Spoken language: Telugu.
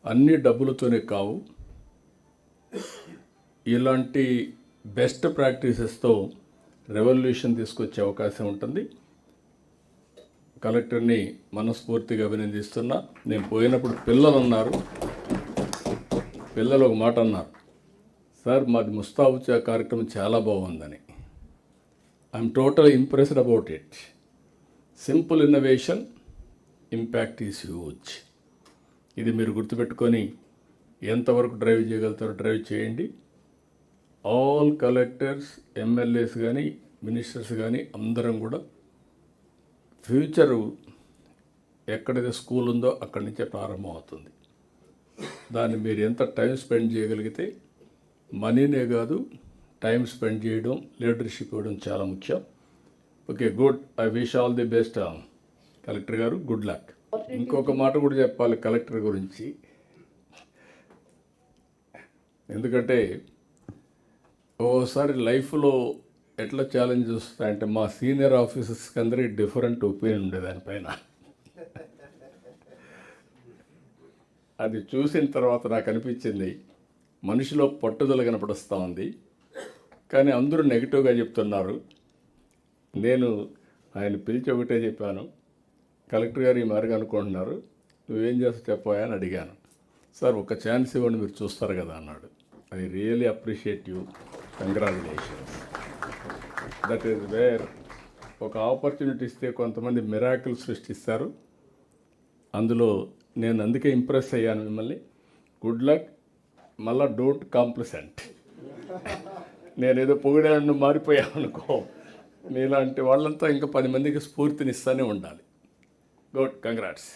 అన్ని డబ్బులతోనే కావు. ఇలాంటి బెస్ట్ ప్రాక్టీసెస్తో రెవల్యూషన్ తీసుకొచ్చే అవకాశం ఉంటుంది. కలెక్టర్ని మనస్ఫూర్తిగా అభినందిస్తున్నా. నేను పోయినప్పుడు పిల్లలు ఒక మాట అన్నారు, సార్ మాది ముస్తాబు కార్యక్రమం చాలా బాగుందని. I'm total impressed about it. Simple innovation, impact is huge. ఇది మీరు గుర్తుపెట్టుకొని ఎంతవరకు డ్రైవ్ చేయగలుగుతారో డ్రైవ్ చేయండి. ఆల్ కలెక్టర్స్, ఎమ్మెల్యేస్ కానీ, మినిస్టర్స్ కానీ అందరం కూడా ఫ్యూచరు ఎక్కడైతే స్కూల్ ఉందో అక్కడి నుంచే ప్రారంభం అవుతుంది. దాన్ని మీరు ఎంత టైం స్పెండ్ చేయగలిగితే, మనీనే కాదు టైం స్పెండ్ చేయడం, లీడర్షిప్ ఇవ్వడం చాలా ముఖ్యం. Okay, good. I wish all the best collector గారు. Good luck. ఇంకొక మాట కూడా చెప్పాలి కలెక్టర్ గురించి. ఎందుకంటే ఓసారి లైఫ్లో ఎట్లా ఛాలెంజ్ వస్తాయంటే, మా సీనియర్ ఆఫీసర్స్కి అందరికీ డిఫరెంట్ ఒపీనియన్ ఉండే దానిపైన. అది చూసిన తర్వాత నాకు అనిపించింది, మనిషిలో పట్టుదల కనపడుస్తూ ఉంది. కానీ అందరూ నెగిటివ్గా చెప్తున్నారు. నేను ఆయన పిలిచి ఒకటే చెప్పాను, కలెక్టర్ గారు ఈ మార్గం అనుకుంటున్నారు, నువ్వేం చేస్తా చెప్పాయా అని అడిగాను. సార్ ఒక ఛాన్స్ ఇవ్వండి, మీరు చూస్తారు కదా అన్నాడు. I really appreciate you, congratulations. That is where ఒక ఆపర్చునిటీ ఇస్తే కొంతమంది మిరాకిల్ సృష్టిస్తారు. అందులో నేను అందుకే ఇంప్రెస్ అయ్యాను మిమ్మల్ని. Good luck. మళ్ళా డోంట్ కాంప్లిసెంట్. నేనేదో పొగిడాను మారిపోయాను అనుకో. మీలాంటి వాళ్ళంతా ఇంకా 10 మందికి స్ఫూర్తినిస్తూనే ఉండాలి. Good, congrats.